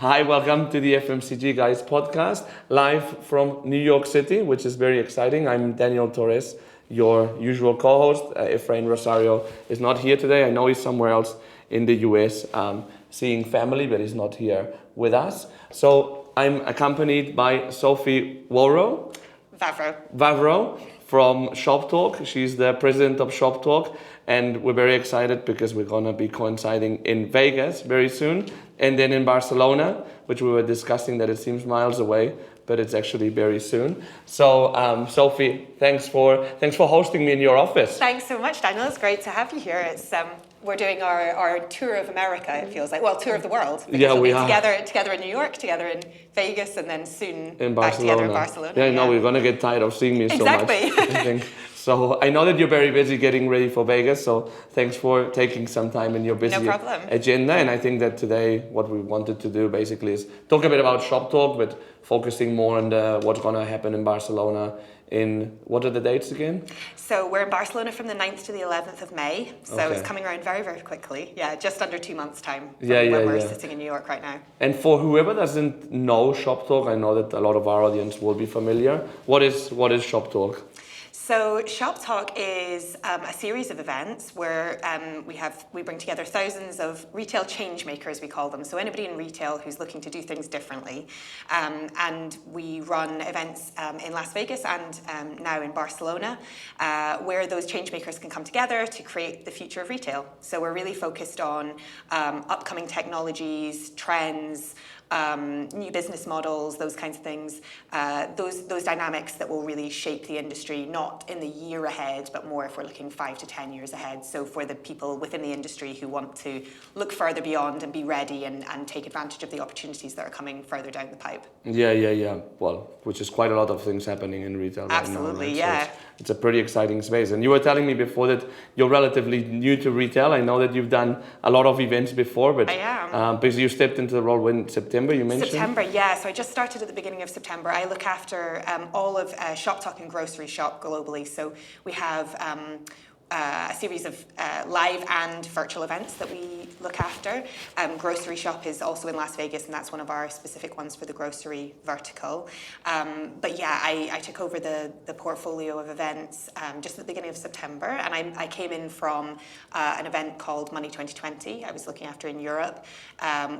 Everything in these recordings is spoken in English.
Hi, welcome to the FMCG Guys podcast, live from New York City, which is very exciting. I'm Daniel Torres, your usual co-host. Efrain Rosario is not here today. I know he's somewhere else in the US seeing family, but he's not here with us. So I'm accompanied by Sophie Wawro. Wawro from Shoptalk. She's the president of Shoptalk, and we're very excited because we're going to be coinciding in Vegas very soon, and then in Barcelona, which we were discussing that it seems miles away, but it's actually very soon. So, Sophie, thanks for hosting me in your office. Thanks so much, Daniel. It's great to have you here. We're doing our tour of America, it feels like. Well, tour of the world. Yeah, we are. Together in New York, together in Vegas, and then soon in back together in Barcelona. Yeah, I know, we're going to get tired of seeing me so much. Exactly. I think. So I know that you're very busy getting ready for Vegas, so thanks for taking some time in your busy agenda. And I think that today what we wanted to do basically is talk a bit about Shoptalk, but focusing more on what's going to happen in Barcelona. What are the dates again? So we're in Barcelona from the 9th to the 11th of May. So It's coming around very, very quickly. Yeah, just under 2 months' time from when we're sitting in New York right now. And for whoever doesn't know Shoptalk, I know that a lot of our audience will be familiar. What is Shoptalk? So Shoptalk is a series of events where we bring together thousands of retail change makers, we call them. So anybody in retail who's looking to do things differently. And we run events in Las Vegas and now in Barcelona, where those change makers can come together to create the future of retail. So we're really focused on upcoming technologies, trends, new business models, those kinds of things, those dynamics that will really shape the industry, not in the year ahead, but more if we're looking 5 to 10 years ahead. So for the people within the industry who want to look further beyond and be ready and take advantage of the opportunities that are coming further down the pipe. Yeah. Well, which is quite a lot of things happening in retail right now. Absolutely, yeah. So it's a pretty exciting space. And you were telling me before that you're relatively new to retail. I know that you've done a lot of events before, but I am. Because you stepped into the role in September, you mentioned? September, yeah. So I just started at the beginning of September. I look after all of Shoptalk and Grocery Shop globally. So we have a series of live and virtual events that we look after. Grocery Shop is also in Las Vegas, and that's one of our specific ones for the grocery vertical. But yeah, I took over the portfolio of events just at the beginning of September, and I came in from an event called Money 2020. I was looking after in Europe,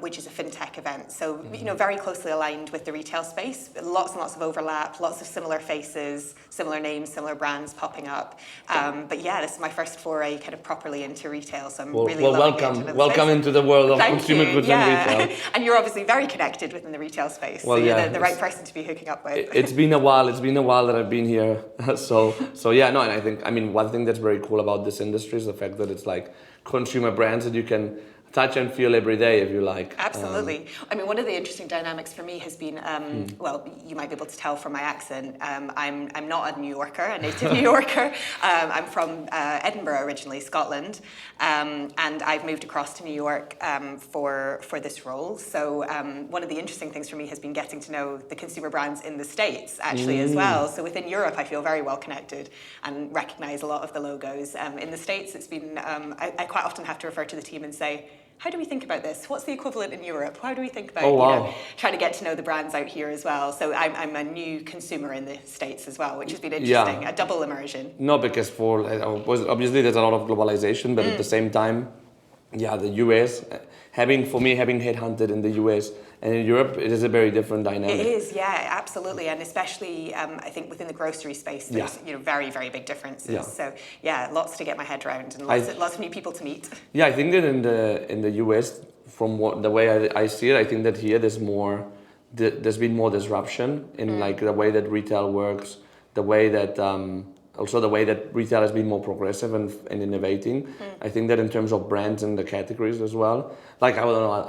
which is a fintech event. So, very closely aligned with the retail space. Lots and lots of overlap, lots of similar faces, similar names, similar brands popping up. But yeah, this is my first foray kind of properly into retail, so I'm really loving it. Welcome into the world of consumer goods and retail. And you're obviously very connected within the retail space, so you're the right person to be hooking up with. It's been a while that I've been here. So yeah, no, and I think, one thing that's very cool about this industry is the fact that it's like consumer brands that you can touch and feel every day if you like. Absolutely. One of the interesting dynamics for me has been, well, you might be able to tell from my accent, I'm not a New Yorker, a native New Yorker. I'm from Edinburgh originally, Scotland, and I've moved across to New York for this role. So one of the interesting things for me has been getting to know the consumer brands in the States actually as well. So within Europe, I feel very well connected and recognize a lot of the logos. In the States, it's been, I quite often have to refer to the team and say, how do we think about this? What's the equivalent in Europe? How do we think about trying to get to know the brands out here as well? So I'm a new consumer in the States as well, which has been interesting, a double immersion. No, because obviously there's a lot of globalization, but at the same time, the US, having headhunted in the US and in Europe, it is a very different dynamic. It is, yeah, absolutely, and especially I think within the grocery space, there's very, very big differences. Yeah. So lots to get my head around and lots of new people to meet. Yeah, I think that in the US, from the way I see it, I think that here there's been more disruption in like the way that retail works, the way that also the way that retail has been more progressive and innovating. I think that in terms of brands and the categories as well. Like I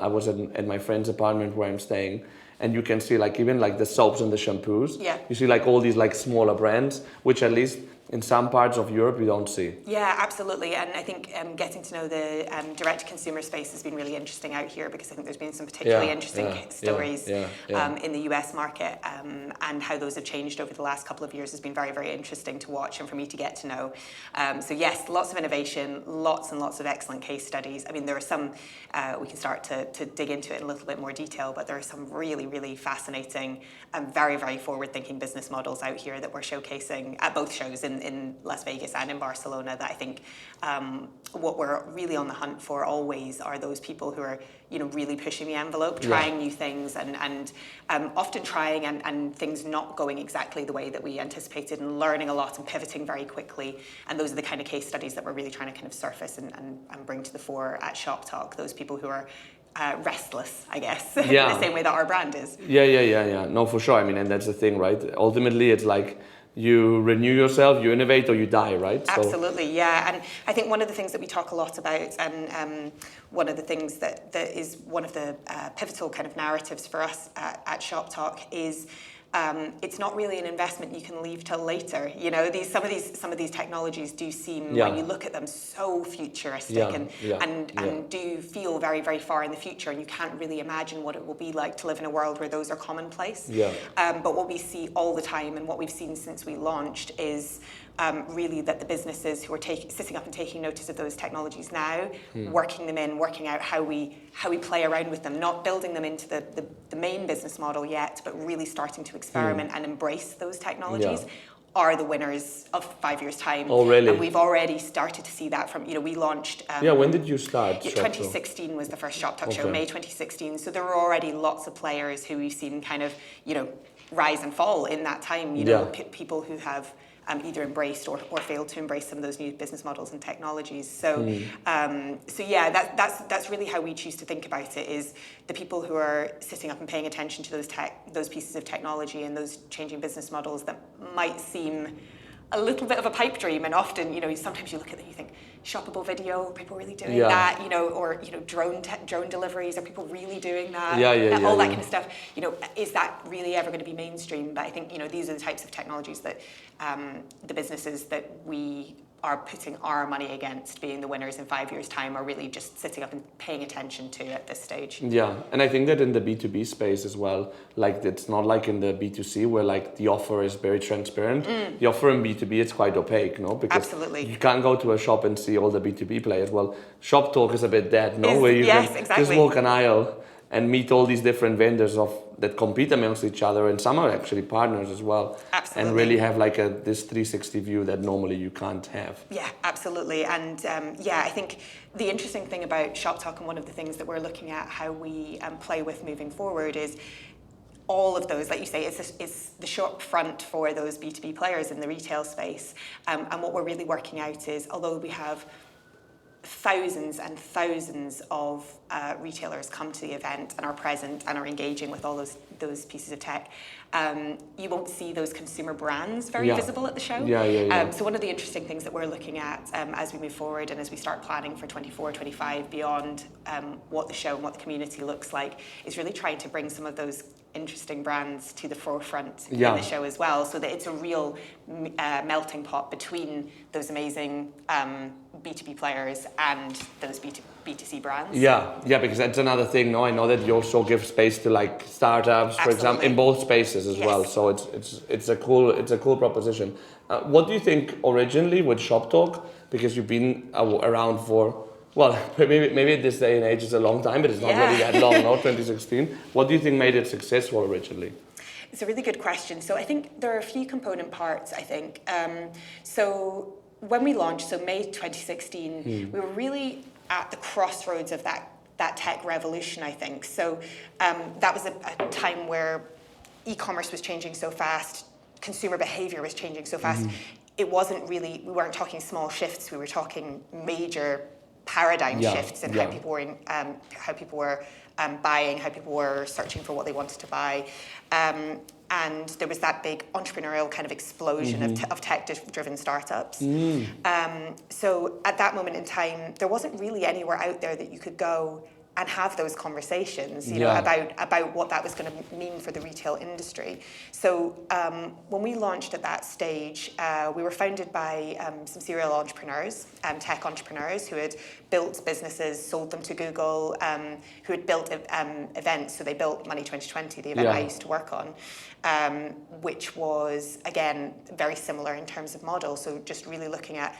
was at my friend's apartment where I'm staying, and you can see like even like the soaps and the shampoos. Yeah. You see like all these like smaller brands, which at least in some parts of Europe we don't see. Yeah, absolutely. And I think getting to know the direct-to-consumer space has been really interesting out here, because I think there's been some particularly interesting stories in the US market, and how those have changed over the last couple of years has been very, very interesting to watch and for me to get to know. So yes, lots of innovation, lots and lots of excellent case studies. I mean, there are some, we can start to dig into it in a little bit more detail, but there are some really, really fascinating and very, very forward-thinking business models out here that we're showcasing at both shows in Las Vegas and in Barcelona, that I think what we're really on the hunt for always are those people who are, you know, really pushing the envelope, trying new things, and often trying and things not going exactly the way that we anticipated, and learning a lot and pivoting very quickly. And those are the kind of case studies that we're really trying to kind of surface and bring to the fore at Shoptalk, those people who are restless, I guess, in the same way that our brand is. Yeah. No, for sure. I mean, and that's the thing, right? Ultimately, it's like you renew yourself, you innovate, or you die, right? Absolutely, yeah. And I think one of the things that we talk a lot about, and one of the things that is one of the pivotal kind of narratives for us at Shoptalk is it's not really an investment you can leave till later. You know, some of these technologies do seem, when you look at them, so futuristic and do feel very, very far in the future, and you can't really imagine what it will be like to live in a world where those are commonplace. But what we see all the time, and what we've seen since we launched, is really that the businesses who are sitting up and taking notice of those technologies now, working them in, working out how we play around with them, not building them into the main business model yet, but really starting to experiment and embrace those technologies, are the winners of 5 years' time. Oh, really? And we've already started to see that from, you know, we launched... when did you start? 2016 was the first Shoptalk show, May 2016. So there were already lots of players who we've seen kind of, you know, rise and fall in that time, you know, people who have either embraced or failed to embrace some of those new business models and technologies. So, that's really how we choose to think about it, is the people who are sitting up and paying attention to those pieces of technology and those changing business models that might seem a little bit of a pipe dream. And often, you know, sometimes you look at them and you think, shoppable video, are people really doing that? You know, or, you know, drone deliveries, are people really doing that? All that kind of stuff. You know, is that really ever going to be mainstream? But I think, you know, these are the types of technologies that the businesses that we are putting our money against being the winners in 5 years' time are really just sitting up and paying attention to at this stage. Yeah, and I think that in the B2B space as well, like it's not like in the B2C where like the offer is very transparent. The offer in B2B is quite opaque, no? Because you can't go to a shop and see all the B2B players. Well, Shoptalk is a bit that, no? Where you can just walk an aisle and meet all these different vendors that compete amongst each other, and some are actually partners as well. Absolutely. And really have like this 360 view that normally you can't have. Yeah, absolutely. And I think the interesting thing about Shoptalk, and one of the things that we're looking at how we play with moving forward, is all of those, like you say, is the shop front for those B2B players in the retail space. And what we're really working out is, although we have thousands and thousands of retailers come to the event and are present and are engaging with all those pieces of tech, you won't see those consumer brands very visible at the show. So one of the interesting things that we're looking at as we move forward and as we start planning for 24, 25, beyond what the show and what the community looks like, is really trying to bring some of those interesting brands to the forefront in the show as well, so that it's a real melting pot between those amazing B2B players and those B2C brands. Yeah, because that's another thing. No, I know that you also give space to like startups, for example, in both spaces as well. So it's a cool proposition. What do you think originally with Shoptalk? Because you've been around for, well, maybe at this day and age it's a long time, but it's not really that long, no? 2016. What do you think made it successful originally? It's a really good question. So I think there are a few component parts, I think. So when we launched, so May 2016, we were really at the crossroads of that tech revolution, I think. So that was a time where e-commerce was changing so fast, consumer behavior was changing so fast. It wasn't really, we weren't talking small shifts, we were talking major paradigm shifts in how people were buying, how people were searching for what they wanted to buy. And there was that big entrepreneurial kind of explosion of tech-driven startups. So at that moment in time, there wasn't really anywhere out there that you could go and have those conversations, about what that was going to mean for the retail industry. So when we launched at that stage, we were founded by some serial entrepreneurs, tech entrepreneurs who had built businesses, sold them to Google, who had built events. So they built Money 2020, the event I used to work on, which was, again, very similar in terms of model. So just really looking at,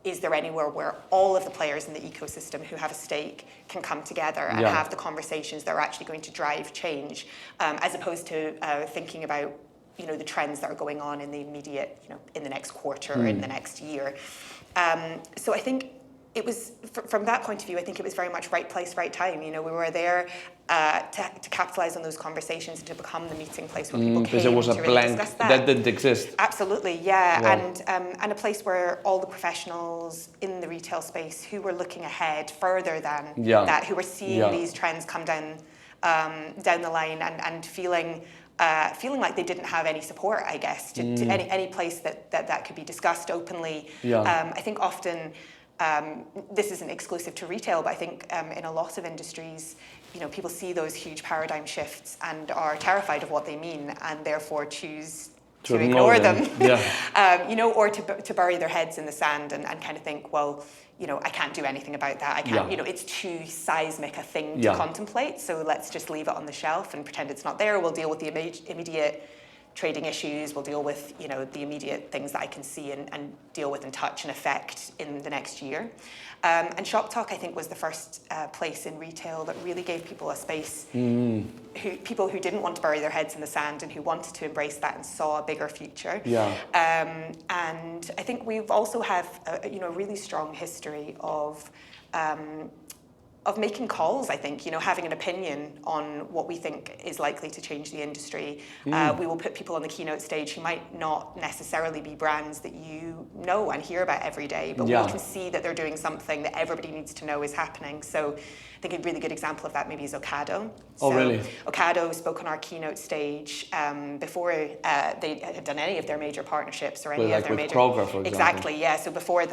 is there anywhere where all of the players in the ecosystem who have a stake can come together and have the conversations that are actually going to drive change, as opposed to thinking about, the trends that are going on in the immediate, in the next quarter or in the next year. So I think it was, from that point of view, I think it was very much right place, right time. We were there to capitalize on those conversations and to become the meeting place where people came there was a to really discuss that didn't exist. Absolutely, yeah. Wow. And a place where all the professionals in the retail space who were looking ahead further than that, who were seeing these trends come down the line and feeling like they didn't have any support, I guess, to any place that could be discussed openly. I think often, this isn't exclusive to retail, but I think in a lot of industries, people see those huge paradigm shifts and are terrified of what they mean, and therefore choose to ignore them. Or to bury their heads in the sand and kind of think, well, I can't do anything about that. I can't, it's too seismic a thing to contemplate, so let's just leave it on the shelf and pretend it's not there. We'll deal with the immediate trading issues, we'll deal with, the immediate things that I can see and deal with and touch and affect in the next year. And Shoptalk, I think, was the first place in retail that really gave people a space, people who didn't want to bury their heads in the sand and who wanted to embrace that and saw a bigger future. And I think we've also have a really strong history of making calls, I think, having an opinion on what we think is likely to change the industry. We will put people on the keynote stage who might not necessarily be brands that you know and hear about every day, but we can see that they're doing something that everybody needs to know is happening. So I think a really good example of that maybe is Ocado. Really? Ocado spoke on our keynote stage before they had done any of their major partnerships or any of their major... Kroger, for example. Exactly, yeah. So before,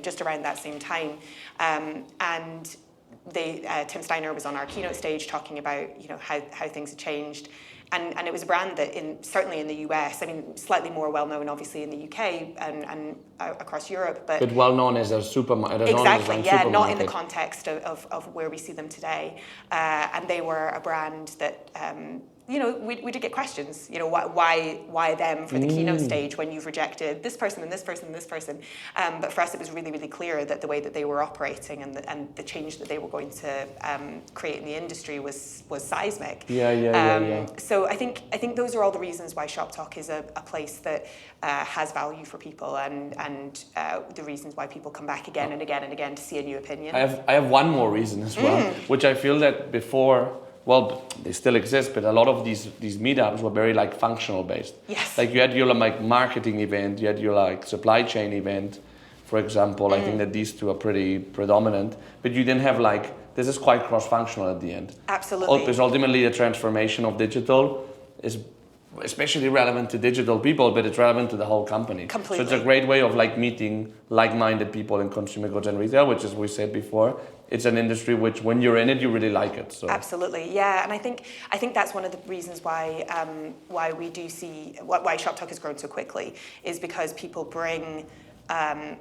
just around that same time. And Tim Steiner was on our keynote stage talking about how things had changed, and it was a brand that certainly in the US, slightly more well known obviously in the UK and across Europe, but well known as a supermarket. Exactly, yeah, not in the context of where we see them today, and they were a brand that. We did get questions, why them for the keynote stage when you've rejected this person and this person and this person. But for us, it was really, really clear that the way that they were operating and the change that they were going to create in the industry was seismic. So I think those are all the reasons why Shoptalk is a place that has value for people and the reasons why people come back again and again and again to see a new opinion. I have one more reason as well, which I feel that before. Well, they still exist, but a lot of these meetups were very functional based. Yes. You had your marketing event, you had your supply chain event, for example. I think that these two are pretty predominant, but you didn't have this is quite cross-functional at the end. Absolutely. Because ultimately the transformation of digital is especially relevant to digital people, but it's relevant to the whole company. Completely. So it's a great way of meeting like-minded people in consumer goods and retail, which, as we said before, it's an industry which, when you're in it, you really like it. So. Absolutely, yeah, and I think that's one of the reasons why we do see why Shoptalk has grown so quickly is because people bring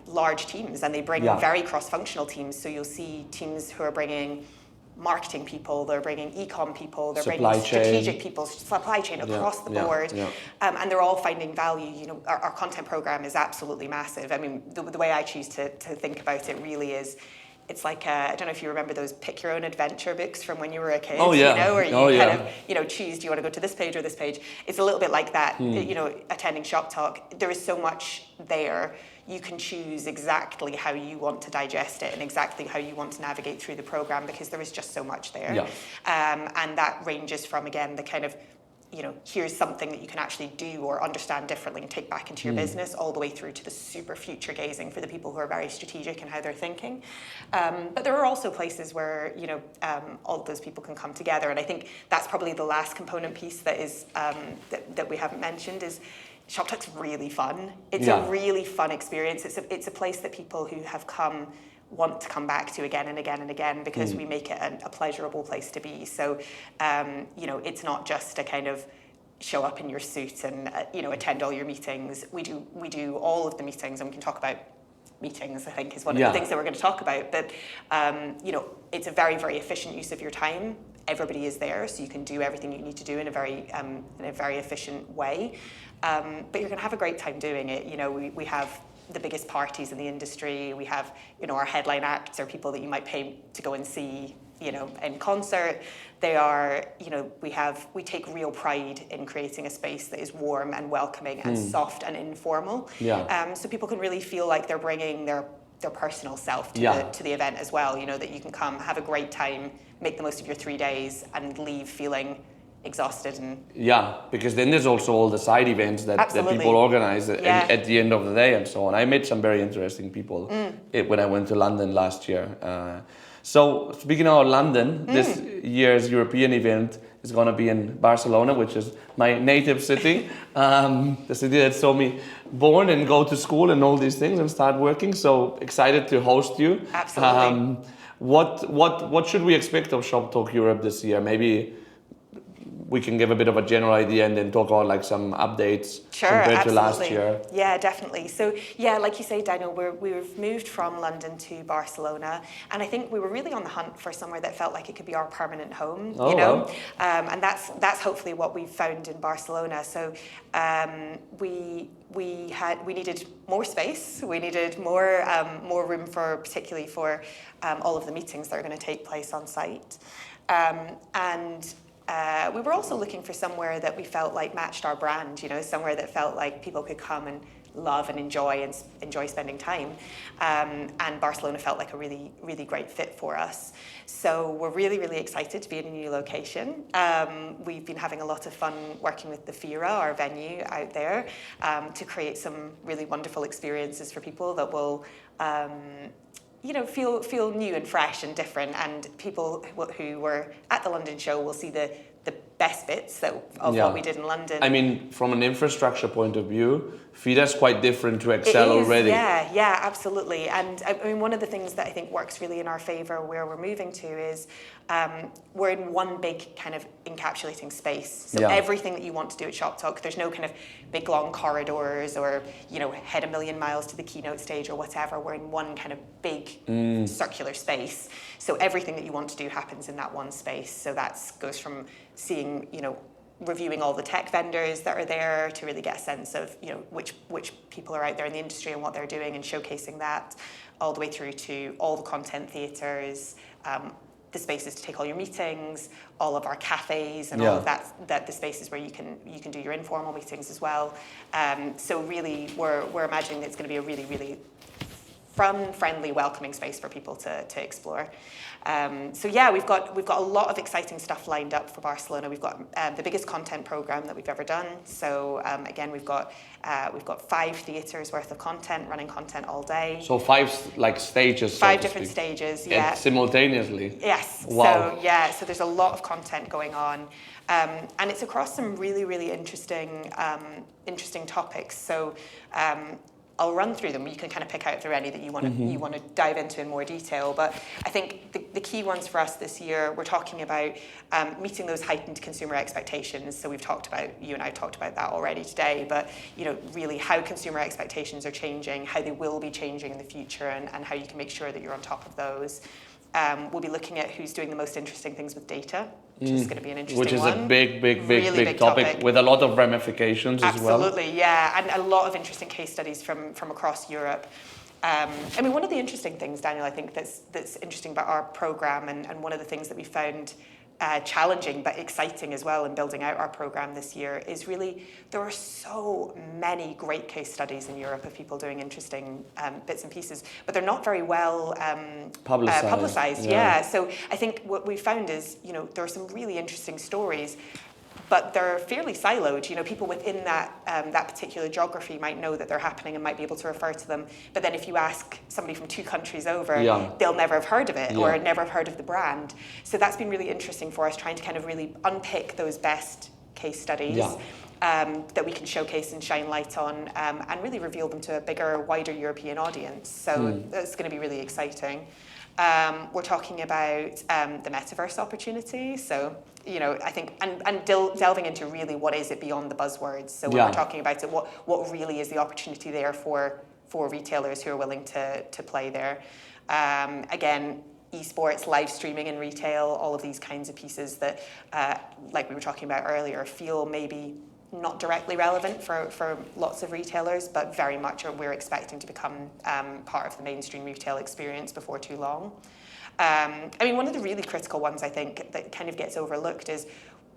large teams and they bring very cross-functional teams. So you'll see teams who are bringing marketing people, they're bringing e-com people, they're bringing strategic people, supply chain across the board, and they're all finding value. Our content program is absolutely massive. The way I choose to think about it really is, it's I don't know if you remember those pick your own adventure books from when you were a kid, where you kind of choose, do you want to go to this page or this page? It's a little bit like that, attending Shoptalk. There is so much there. You can choose exactly how you want to digest it and exactly how you want to navigate through the program, because there is just so much there. And that ranges from, again, the kind of, here's something that you can actually do or understand differently and take back into your business, all the way through to the super future gazing for the people who are very strategic in how they're thinking. But there are also places where, all of those people can come together. And I think that's probably the last component piece that is that we haven't mentioned is Shoptalk's really fun. It's a really fun experience. It's a place that people who have come want to come back to again and again and again, because we make it a pleasurable place to be. So, you know, it's not just a kind of show up in your suit and, you know, attend all your meetings. We do all of the meetings, and we can talk about meetings, I think, is one of the things that we're going to talk about. But, you know, it's a very, very efficient use of your time. Everybody is there, so you can do everything you need to do in a very efficient way. But you're going to have a great time doing it. You know, we have the biggest parties in the industry. We have, you know, our headline acts are people that you might pay to go and see, you know, in concert. They are, you know, we take real pride in creating a space that is warm and welcoming and soft and informal. So people can really feel like they're bringing their personal self to the event as well. You know, that you can come, have a great time, make the most of your 3 days, and leave feeling exhausted. And because then there's also all the side events that people organize at the end of the day and so on. I met some very interesting people when I went to London last year. So speaking of London, this year's European event is going to be in Barcelona, which is my native city, the city that saw me born and go to school and all these things and start working. So excited to host you. Absolutely. What should we expect of Shoptalk Europe this year? Maybe we can give a bit of a general idea and then talk about like some updates compared to last year. Yeah, definitely. So yeah, like you say, Daniel, we've moved from London to Barcelona, and I think we were really on the hunt for somewhere that felt like it could be our permanent home. You know, and that's hopefully what we've found in Barcelona. So we needed more space. We needed more room particularly for all of the meetings that are going to take place on site, and we were also looking for somewhere that we felt like matched our brand, you know, somewhere that felt like people could come and love and enjoy spending time. And Barcelona felt like a really, really great fit for us. So we're really, really excited to be in a new location. We've been having a lot of fun working with the Fira, our venue out there, to create some really wonderful experiences for people that will you know, feel new and fresh and different, and people who were at the London show will see the best bits of what we did in London. I mean, from an infrastructure point of view, FIDA's quite different to Excel already. Yeah, absolutely. And I mean, one of the things that I think works really in our favour where we're moving to is we're in one big kind of encapsulating space. So everything that you want to do at Shoptalk, there's no kind of big long corridors or, you know, head a million miles to the keynote stage or whatever. We're in one kind of big circular space. So everything that you want to do happens in that one space. So that goes from seeing, you know, reviewing all the tech vendors that are there to really get a sense of, you know, which people are out there in the industry and what they're doing, and showcasing that, all the way through to all the content theatres, the spaces to take all your meetings, all of our cafes, and all of that the spaces where you can do your informal meetings as well. So really, we're imagining that it's going to be a really, really fun, friendly, welcoming space for people to explore. So yeah, we've got a lot of exciting stuff lined up for Barcelona. We've got the biggest content program that we've ever done. So again, we've got 5 theatres worth of content, running content all day. So 5 like stages. 5 different stages, and simultaneously. Yes. Wow. So there's a lot of content going on, and it's across some really, really interesting topics. So. I'll run through them. You can kind of pick out through any that you want to dive into in more detail. But I think the key ones for us this year, we're talking about meeting those heightened consumer expectations. So you and I talked about that already today. But you know, really how consumer expectations are changing, how they will be changing in the future, and how you can make sure that you're on top of those. We'll be looking at who's doing the most interesting things with data, which is going to be an interesting one. Which is a big topic with a lot of ramifications as well. Absolutely, yeah, and a lot of interesting case studies from across Europe. I mean, one of the interesting things, Daniel, I think that's interesting about our programme, and one of the things that we found challenging but exciting as well in building out our programme this year is really there are so many great case studies in Europe of people doing interesting bits and pieces, but they're not very well publicised. Yeah, so I think what we found is, you know, there are some really interesting stories, but they're fairly siloed. You know, people within that particular geography might know that they're happening and might be able to refer to them. But then if you ask somebody from 2 countries over, they'll never have heard of it or never have heard of the brand. So that's been really interesting for us, trying to kind of really unpick those best case studies. that we can showcase and shine light on, and really reveal them to a bigger, wider European audience. So that's going to be really exciting. We're talking about the metaverse opportunity. So, I think, and delving into really what is it beyond the buzzwords. So when we're talking about it, what really is the opportunity there for retailers who are willing to play there. Again, esports, live streaming in retail, all of these kinds of pieces that, like we were talking about earlier, feel maybe not directly relevant for lots of retailers, but very much we're expecting to become part of the mainstream retail experience before too long. One of the really critical ones I think that kind of gets overlooked is,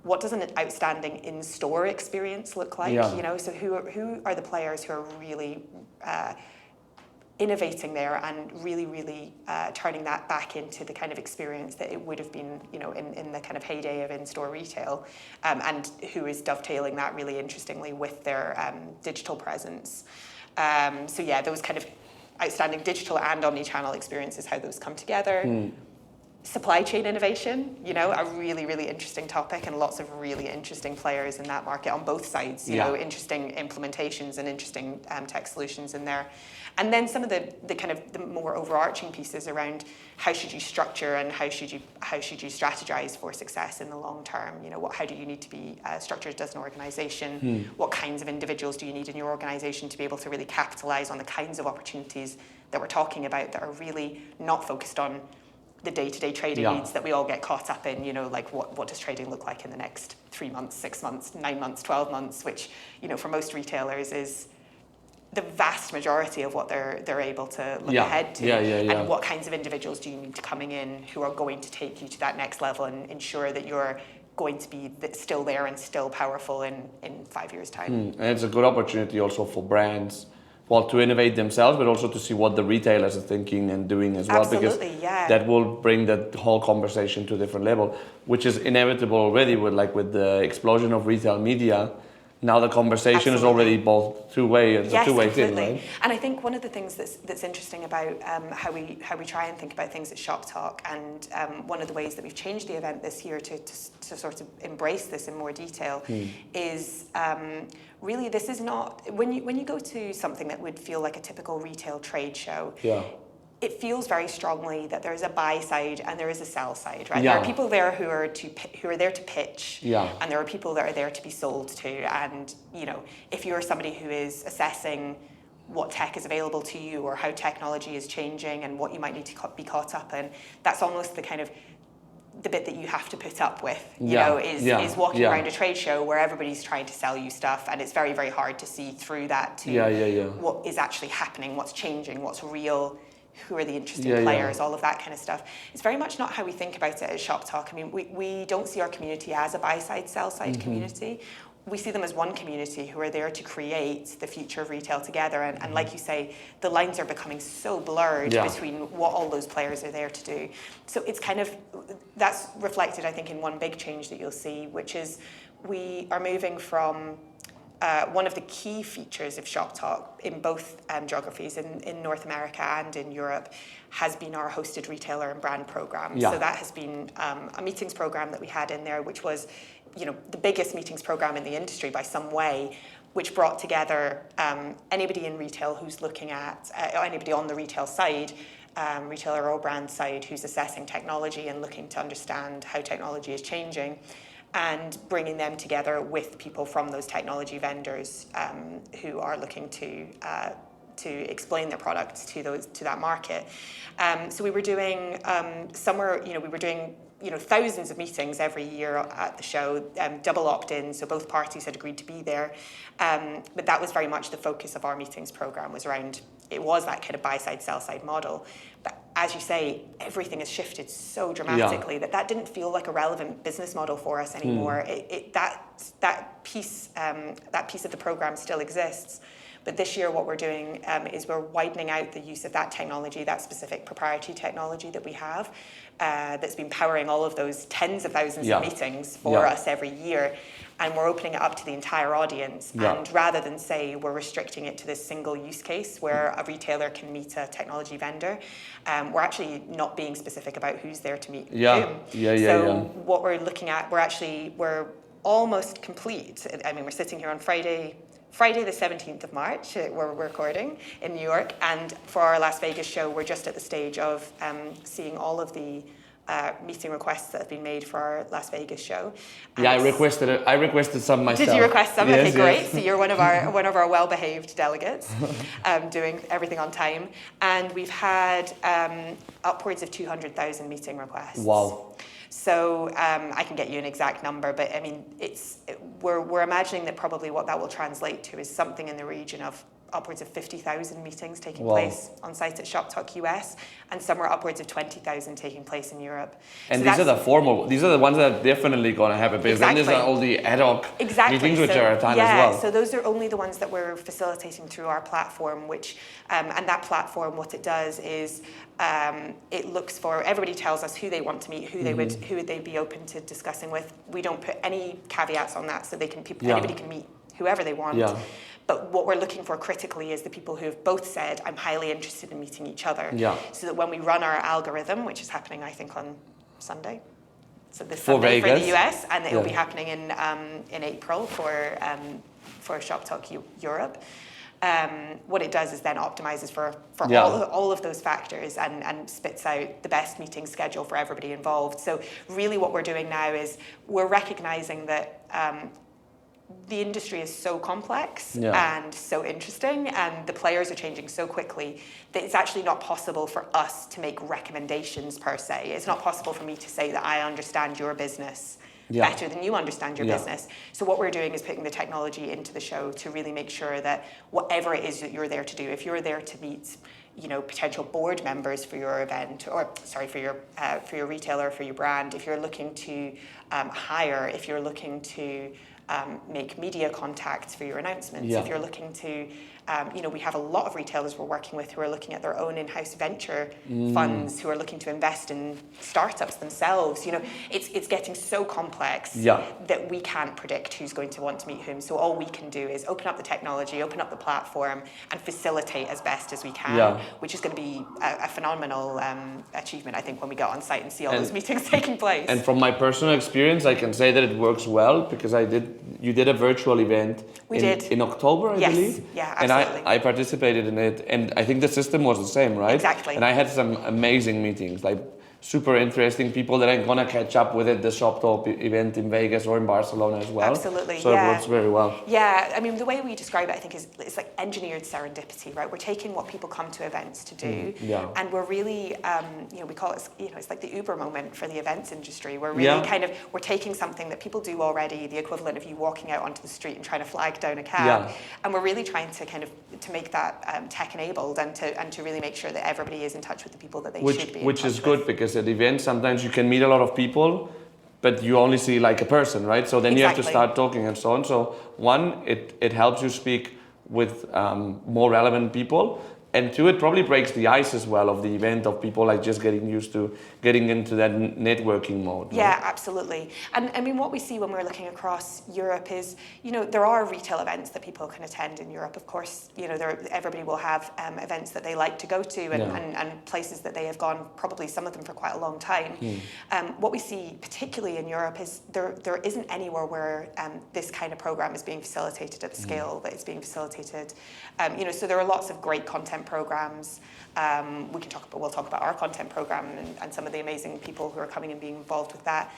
what does an outstanding in-store experience look like? So who are the players who are really innovating there and really turning that back into the kind of experience that it would have been, in the kind of heyday of in-store retail, and who is dovetailing that really interestingly with their digital presence. Those kind of outstanding digital and omni-channel experiences, how those come together. Supply chain innovation, a really interesting topic, and lots of really interesting players in that market on both sides, interesting implementations and interesting tech solutions in there. And then some of the kind of the more overarching pieces around how should you structure and how should you strategize for success in the long term? How do you need to be structured as an organization? What kinds of individuals do you need in your organization to be able to really capitalize on the kinds of opportunities that we're talking about that are really not focused on the day-to-day trading needs that we all get caught up in, like what does trading look like in the next 3 months, 6 months, 9 months, 12 months, which, for most retailers is the vast majority of what they're able to look ahead to. And what kinds of individuals do you need coming in who are going to take you to that next level and ensure that you're going to be still there and still powerful in 5 years' time. And it's a good opportunity also for brands, to innovate themselves, but also to see what the retailers are thinking and doing as well. Absolutely, because that will bring the whole conversation to a different level, which is inevitable already with the explosion of retail media. Now the conversation is already both two-way. It's a two-way thing, right? And I think one of the things that's interesting about how we try and think about things at Shoptalk, and one of the ways that we've changed the event this year to sort of embrace this in more detail, is really this is not when you go to something that would feel like a typical retail trade show. It feels very strongly that there is a buy side and there is a sell side, right? There are people there who are there to pitch, and there are people that are there to be sold to. And if you're somebody who is assessing what tech is available to you or how technology is changing and what you might need to be caught up in, that's almost the kind of the bit that you have to put up with, is walking around a trade show where everybody's trying to sell you stuff, and it's very, very hard to see through that to what is actually happening, what's changing, what's real, who are the interesting players, all of that kind of stuff. It's very much not how we think about it at Shoptalk. I mean, we don't see our community as a buy-side, sell-side community. We see them as one community who are there to create the future of retail together. And like you say, the lines are becoming so blurred between what all those players are there to do. So it's kind of, that's reflected, I think, in one big change that you'll see, which is we are moving from one of the key features of Shoptalk in both geographies, in North America and in Europe, has been our hosted retailer and brand program. So that has been a meetings program that we had in there, which was, the biggest meetings program in the industry by some way, which brought together anybody in retail who's looking at, anybody on the retail side, retailer or brand side, who's assessing technology and looking to understand how technology is changing, and bringing them together with people from those technology vendors who are looking to explain their products to that market. So we were doing thousands of meetings every year at the show, double opt-in, so both parties had agreed to be there. But that was very much the focus of our meetings program, was that kind of buy-side, sell-side model. But as you say, everything has shifted so dramatically that didn't feel like a relevant business model for us anymore. That piece of the program still exists. But this year what we're doing is we're widening out the use of that technology, that specific proprietary technology that we have, that's been powering all of those tens of thousands of meetings for us every year. And we're opening it up to the entire audience. And rather than say we're restricting it to this single use case where a retailer can meet a technology vendor, we're actually not being specific about who's there to meet whom. What we're looking at, we're almost complete. I mean, we're sitting here on Friday the 17th of March, we're recording in New York, and for our Las Vegas show, we're just at the stage of seeing all of the meeting requests that have been made for our Las Vegas show. Yeah, I requested some myself. Did you request some? Yes, Okay, great. yes. So you're one of our well-behaved delegates, doing everything on time. And we've had upwards of 200,000 meeting requests. Wow. So I can get you an exact number, but I mean, we're imagining that probably what that will translate to is something in the region of upwards of 50,000 meetings taking place on site at Shoptalk US, and somewhere upwards of 20,000 taking place in Europe. And so these are the formal, these are the ones that are definitely going to happen, because then these are all the ad hoc meetings which are at time as well. So those are only the ones that we're facilitating through our platform, which, and that platform, what it does is it looks for, everybody tells us who they want to meet, who would they be open to discussing with. We don't put any caveats on that, so anybody can meet whoever they want. Yeah. But what we're looking for critically is the people who have both said, I'm highly interested in meeting each other. Yeah. So that when we run our algorithm, which is happening, I think, on Sunday. So this For Sunday Vegas. for the US, and it will be happening in April for Shoptalk Europe. What it does is then optimizes for all of those factors and spits out the best meeting schedule for everybody involved. So really what we're doing now is we're recognizing that the industry is so complex and so interesting, and the players are changing so quickly that it's actually not possible for us to make recommendations per se. It's not possible for me to say that I understand your business better than you understand your business. So what we're doing is putting the technology into the show to really make sure that whatever it is that you're there to do, if you're there to meet potential board members for your event, or for your retailer, for your brand, if you're looking to hire, if you're looking to make media contacts for your announcements, if you're looking to, we have a lot of retailers we're working with who are looking at their own in-house venture funds, who are looking to invest in startups themselves. It's getting so complex that we can't predict who's going to want to meet whom. So all we can do is open up the technology, open up the platform, and facilitate as best as we can, which is going to be a phenomenal achievement, I think, when we get on site and see all those meetings taking place. And from my personal experience, I can say that it works well, because you did a virtual event in October, I believe. Yeah, absolutely. And I participated in it, and I think the system was the same, right? Exactly. And I had some amazing meetings, like super interesting people that I'm gonna catch up with at the Shoptalk event in Vegas or in Barcelona as well. Absolutely, so it works very well. Yeah, I mean, the way we describe it, I think, is it's like engineered serendipity, right? We're taking what people come to events to do, and we're really, we call it, it's like the Uber moment for the events industry. We're really we're taking something that people do already, the equivalent of you walking out onto the street and trying to flag down a cab, and we're really trying to to make that tech-enabled and to really make sure that everybody is in touch with the people that they should be in Which touch is good, with. because at events, sometimes you can meet a lot of people, but you only see like a person, right? So then you have to start talking and so on. So one, it helps you speak with more relevant people. And two, it probably breaks the ice as well of the event, of people like just getting used to getting into that networking mode. Yeah, right? absolutely. And I mean, what we see when we're looking across Europe is, there are retail events that people can attend in Europe. Of course, everybody will have events that they like to go to and places that they have gone, probably some of them for quite a long time. What we see particularly in Europe is there isn't anywhere where this kind of program is being facilitated at the scale that it's being facilitated. So there are lots of great content programs. We'll talk about our content program and some of the amazing people who are coming and being involved with that.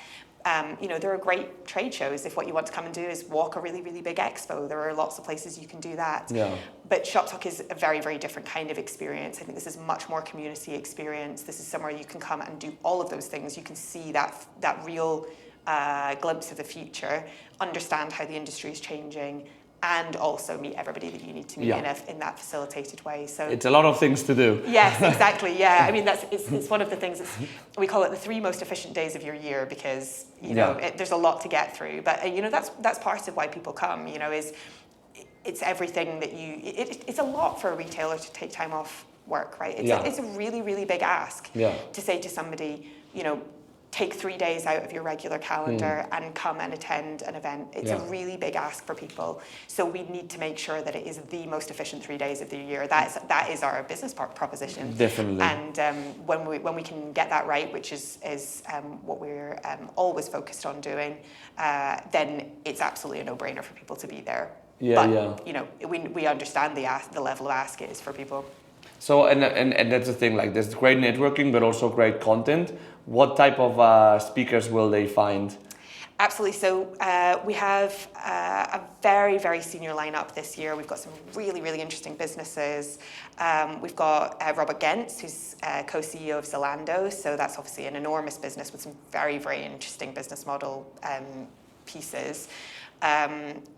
There are great trade shows. If what you want to come and do is walk a really, really big expo, there are lots of places you can do that. But Shoptalk is a very, very different kind of experience. I think this is much more community experience. This is somewhere you can come and do all of those things. You can see that real glimpse of the future, understand how the industry is changing, and also meet everybody that you need to meet in that facilitated way. So it's a lot of things to do. Yes, exactly. Yeah, I mean it's one of the things. We call it the 3 most efficient days of your year, because there's a lot to get through. But that's part of why people come. Is it's everything that it's a lot for a retailer to take time off work, right? It's a really, really big ask to say to somebody, take 3 days out of your regular calendar and come and attend an event. It's a really big ask for people. So we need to make sure that it is the most efficient 3 days of the year. That is our business proposition. Definitely. And when we can get that right, which is what we're always focused on doing, then it's absolutely a no-brainer for people to be there. But, you know, we understand the level of ask it is for people. So, and that's the thing, like there's great networking, but also great content. What type of speakers will they find? Absolutely. So we have a very, very senior lineup this year. We've got some really, really interesting businesses. We've got Robert Gentz, who's co-CEO of Zalando. So that's obviously an enormous business with some very, very interesting business model pieces.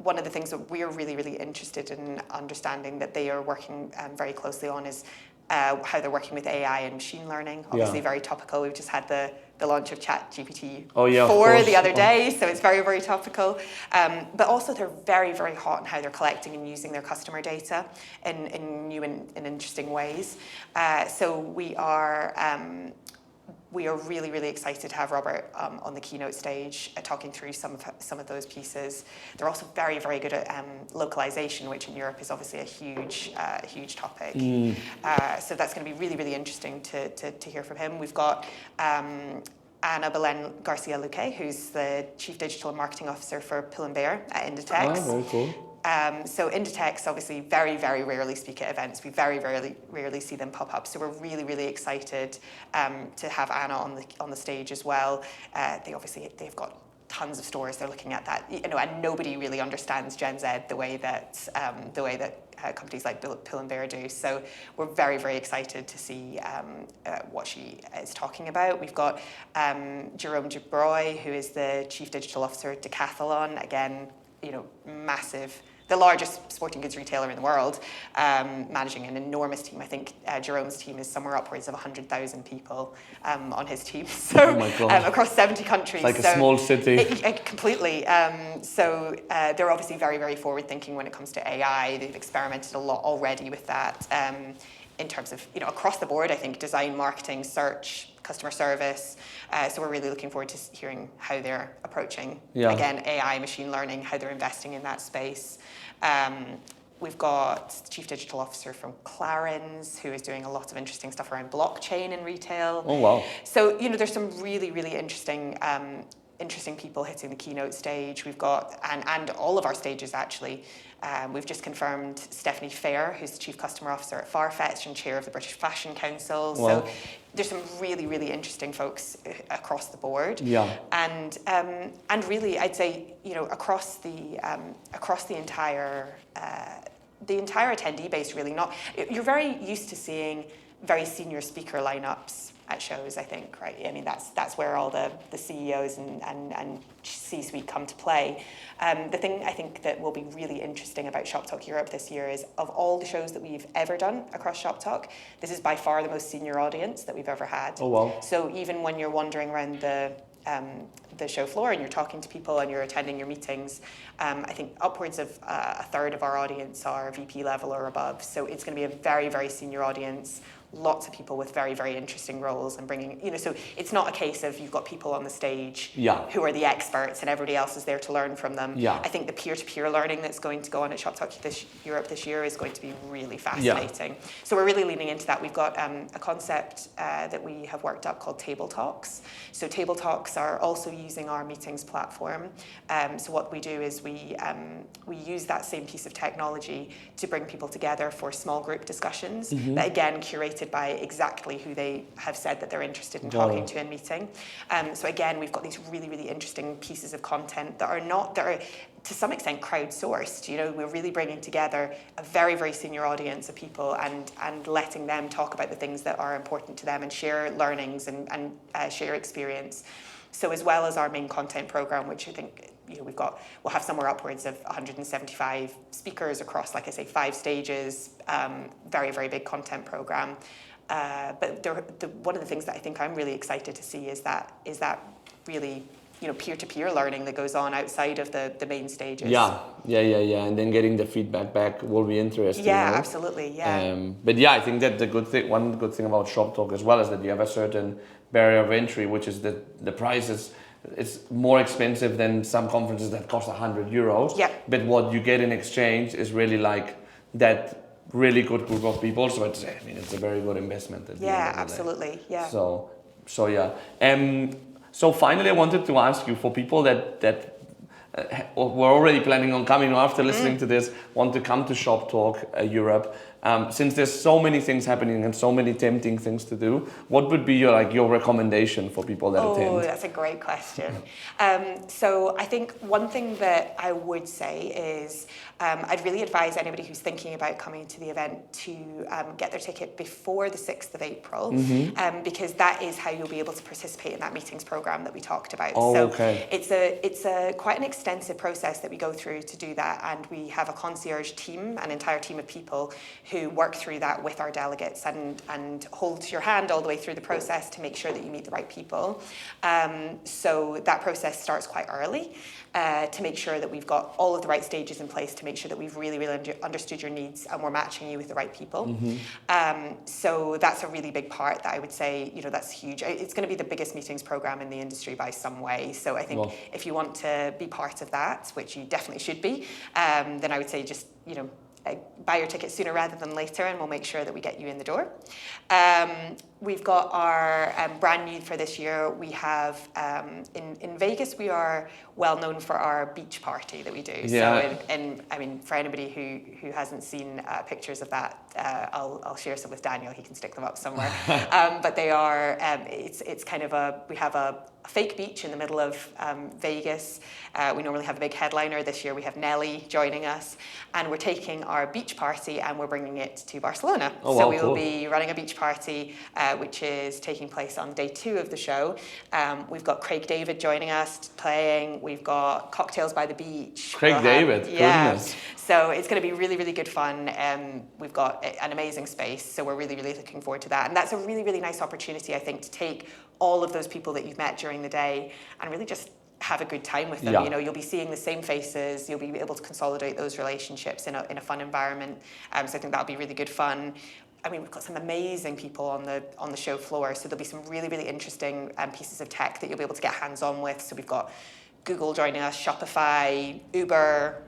One of the things that we're really, really interested in understanding that they are working very closely on is how they're working with AI and machine learning. Obviously very topical. We've just had the launch of ChatGPT 4 the other day, so it's very, very topical. But also they're very, very hot in how they're collecting and using their customer data in new and interesting ways. So we are really, really excited to have Robert on the keynote stage talking through some of those pieces. They're also very, very good at localization, which in Europe is obviously a huge topic. So that's going to be really, really interesting to hear from him. We've got Ana Belén Garcia Luque, who's the Chief Digital and Marketing Officer for Pull&Bear at Inditex. Oh, very cool. So Inditex obviously very, very rarely speak at events. We very, very rarely see them pop up. So we're really, really excited to have Anna on the stage as well. They've got tons of stores. They're looking at that, you know, and nobody really understands Gen Z the way that companies like Pull&Bear do. So we're very, very excited to see what she is talking about. We've got Jerome Dubroy, who is the Chief Digital Officer at Decathlon. Again, you know, massive, the largest sporting goods retailer in the world, managing an enormous team. I think Jerome's team is somewhere upwards of 100,000 people on his team. So across 70 countries. It's like a small city. Completely. So they're obviously very, very forward thinking when it comes to AI. They've experimented a lot already with that. In terms of, you know, across the board, I think design, marketing, search, customer service. So we're really looking forward to hearing how they're approaching, again, AI, machine learning, how they're investing in that space. We've got the Chief Digital Officer from Clarins, who is doing a lot of interesting stuff around blockchain in retail. Oh, wow. So, you know, there's some really, really interesting people hitting the keynote stage. We've got, and all of our stages actually, we've just confirmed Stephanie Fair, who's the Chief Customer Officer at Farfetch and Chair of the British Fashion Council. Wow. So there's some really, really interesting folks across the board. Yeah. And really, I'd say, you know, across the entire attendee base, really, you're very used to seeing very senior speaker lineups at shows, I think, right? I mean, that's where all the CEOs and C-suite come to play. The thing I think that will be really interesting about Shoptalk Europe this year is, of all the shows that we've ever done across Shoptalk, this is by far the most senior audience that we've ever had. Oh, wow. So even when you're wandering around the show floor and you're talking to people and you're attending your meetings, I think upwards of a third of our audience are VP level or above. So it's going to be a very, very senior audience. Lots of people with very, very interesting roles and bringing, you know, so it's not a case of you've got people on the stage who are the experts and everybody else is there to learn from them. I think the peer-to-peer learning that's going to go on at Shoptalk Europe this year is going to be really fascinating. So we're really leaning into that. We've got a concept that we have worked up called Table Talks. So Table Talks are also using our meetings platform. So what we do is we use that same piece of technology to bring people together for small group discussions that, again, curated by exactly who they have said that they're interested in talking to and meeting. So again, we've got these really, really interesting pieces of content that are to some extent crowdsourced. You know, we're really bringing together a very, very senior audience of people and letting them talk about the things that are important to them and share learnings and share experience. So as well as our main content program, which I think, you know, we'll have somewhere upwards of 175 speakers across, like I say, 5 stages, very, very big content program. But one of the things that I think I'm really excited to see is that really peer-to-peer learning that goes on outside of the main stages. Yeah. And then getting the feedback back will be interesting. Yeah, absolutely. Yeah. But yeah, I think that one good thing about Shoptalk as well is that you have a certain barrier of entry, which is that the price it's more expensive than some conferences that cost €100. Yeah. But what you get in exchange is really like that really good group of people. So it's a very good investment. Yeah, absolutely. Yeah. So yeah. So finally, I wanted to ask you, for people that were already planning on coming after listening to this, want to come to Shoptalk Europe. Since there's so many things happening and so many tempting things to do, what would be your recommendation for people that attend? Oh, that's a great question. So I think one thing that I would say is I'd really advise anybody who's thinking about coming to the event to get their ticket before the 6th of April, because that is how you'll be able to participate in that meetings program that we talked about. Oh, so okay. It's a quite an extensive process that we go through to do that, and we have a concierge team, an entire team of people who work through that with our delegates and hold your hand all the way through the process to make sure that you meet the right people. So that process starts quite early to make sure that we've got all of the right stages in place to make sure that we've really understood your needs and we're matching you with the right people. So that's a really big part that I would say, that's huge. It's going to be the biggest meetings program in the industry by some way. So I think if you want to be part of that, which you definitely should be, then I would say just, buy your ticket sooner rather than later, and we'll make sure that we get you in the door. We've got our brand new for this year. We have in Vegas. We are well known for our beach party that we do. Yeah. So, for anybody who hasn't seen pictures of that, I'll share some with Daniel. He can stick them up somewhere. But they are. It's kind of we have a fake beach in the middle of Vegas. We normally have a big headliner. This year we have Nelly joining us, and we're taking our beach party and we're bringing it to Barcelona. Oh, so wow, we will cool. be running a beach party, which is taking place on day 2 of the show. We've got Craig David joining us playing. We've got cocktails by the beach. Craig David, goodness. So it's going to be really, really good fun. We've got an amazing space, so we're really, really looking forward to that. And that's a really, really nice opportunity, I think, to take all of those people that you've met during the day and really just have a good time with them. Yeah. You'll be seeing the same faces. You'll be able to consolidate those relationships in a fun environment. So I think that'll be really good fun. We've got some amazing people on the show floor, so there'll be some really, really interesting pieces of tech that you'll be able to get hands-on with. So we've got Google joining us, Shopify, Uber,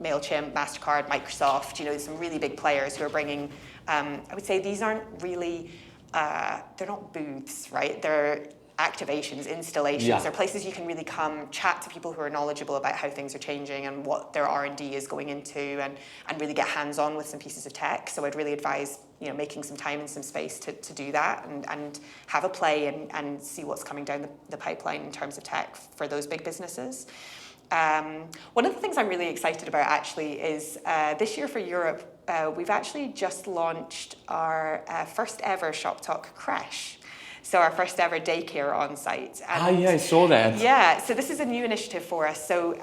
MailChimp, MasterCard, Microsoft, some really big players who are bringing, I would say these aren't really, they're not booths, right? They're activations, installations. Yeah. They're places you can really come chat to people who are knowledgeable about how things are changing and what their R&D is going into, and really get hands-on with some pieces of tech. So I'd really advise making some time and some space to do that and have a play and see what's coming down the pipeline in terms of tech for those big businesses. One of the things I'm really excited about actually is this year for Europe, we've actually just launched our first ever Shoptalk creche. So our first ever daycare on site. Yeah, I saw that. Yeah, so this is a new initiative for us. So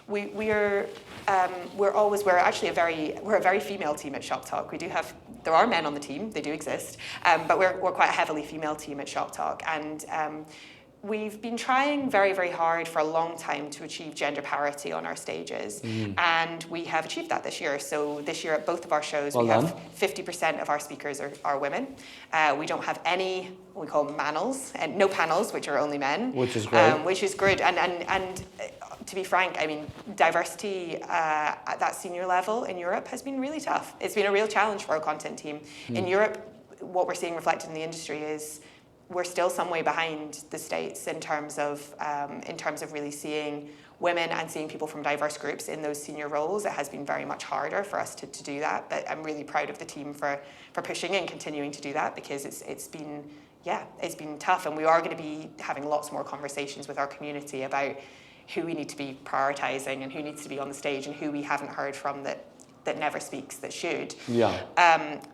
we're actually a very female team at Shoptalk. There are men on the team, they do exist, but we're quite a heavily female team at Shoptalk, and we've been trying very, very hard for a long time to achieve gender parity on our stages, and we have achieved that this year. So this year at both of our shows, we have 50% of our speakers are women. We don't have any, we call them manels, and no panels, which are only men. Which is great. Which is good. And to be frank, diversity at that senior level in Europe has been really tough. It's been a real challenge for our content team. In Europe, what we're seeing reflected in the industry is we're still some way behind the States in terms of really seeing women and seeing people from diverse groups in those senior roles. It has been very much harder for us to do that, but I'm really proud of the team for pushing and continuing to do that, because it's been tough, and we are going to be having lots more conversations with our community about who we need to be prioritising and who needs to be on the stage and who we haven't heard from that that never speaks that should. Yeah.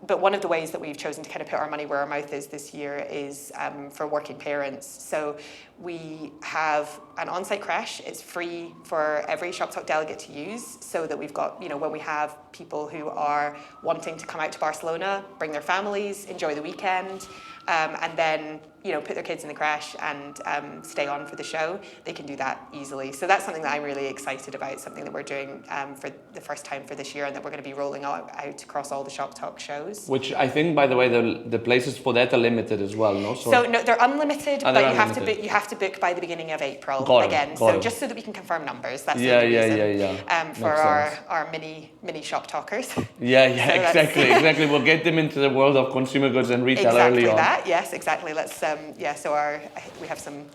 But one of the ways that we've chosen to kind of put our money where our mouth is this year is for working parents. So we have an on-site creche. It's free for every Shoptalk delegate to use, so that we've got, when we have people who are wanting to come out to Barcelona, bring their families, enjoy the weekend, and then put their kids in the creche and stay on for the show, they can do that easily. So that's something that I'm really excited about, something that we're doing for the first time for this year, and that we're going to be rolling out across all the Shoptalk shows. Which I think, by the way, the places for that are limited as well, no? So no, they're unlimited, but you have to book by the beginning of April again. So just so that we can confirm numbers. That's the only reason. For our mini shop talkers. Yeah, exactly. We'll get them into the world of consumer goods and retail early on. Exactly that. Yes, exactly. Let's so we have some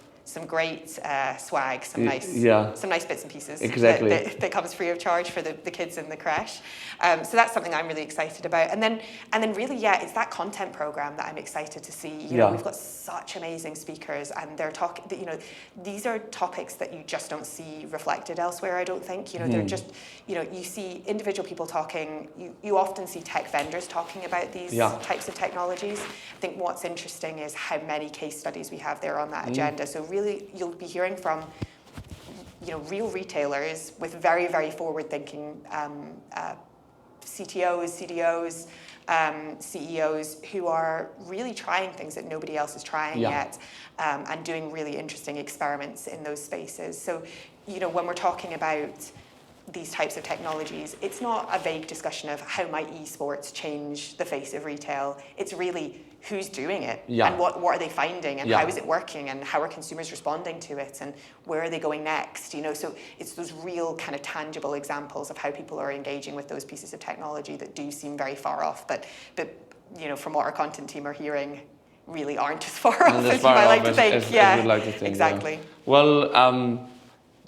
great swag, some nice bits and pieces that comes free of charge for the kids in the creche. So that's something I'm really excited about. And then really, it's that content program that I'm excited to see. We've got such amazing speakers, and they're talking. These are topics that you just don't see reflected elsewhere. I don't think. They're just. You see individual people talking. You often see tech vendors talking about these types of technologies. I think what's interesting is how many case studies we have there on that agenda. So really, you'll be hearing from real retailers with very, very forward-thinking CTOs, CDOs, CEOs who are really trying things that nobody else is trying yet, and doing really interesting experiments in those spaces. So, when we're talking about these types of technologies, it's not a vague discussion of how might esports change the face of retail. It's really who's doing it and what are they finding, and how is it working, and how are consumers responding to it, and where are they going next? So it's those real kind of tangible examples of how people are engaging with those pieces of technology that do seem very far off, but from what our content team are hearing, really aren't as far off as you might like to think. As you'd like to think. Exactly. Yeah. Well,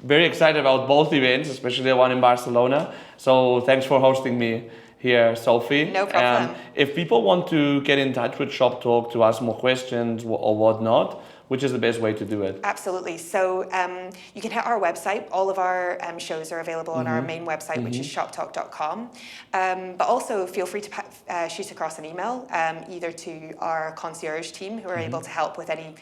very excited about both events, especially the one in Barcelona. So thanks for hosting me here, Sophie. No problem. If people want to get in touch with Shoptalk to ask more questions or whatnot, which is the best way to do it? Absolutely. So you can hit our website. All of our shows are available on our main website, which is shoptalk.com. But also feel free to shoot across an email, either to our concierge team, who are able to help with any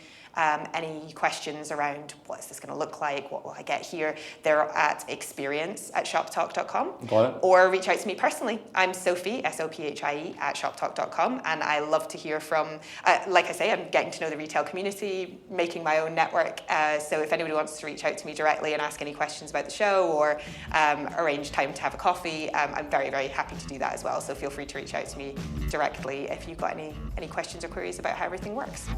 questions around what's this going to look like, what will I get here. They're at experience@shoptalk.com. Got it. Or reach out to me personally. I'm Sophie, Sophie, @shoptalk.com, and I love to hear from, like I say, I'm getting to know the retail community, making my own network. So if anybody wants to reach out to me directly and ask any questions about the show, or arrange time to have a coffee, I'm very, very happy to do that as well. So feel free to reach out to me directly if you've got any questions or queries about how everything works.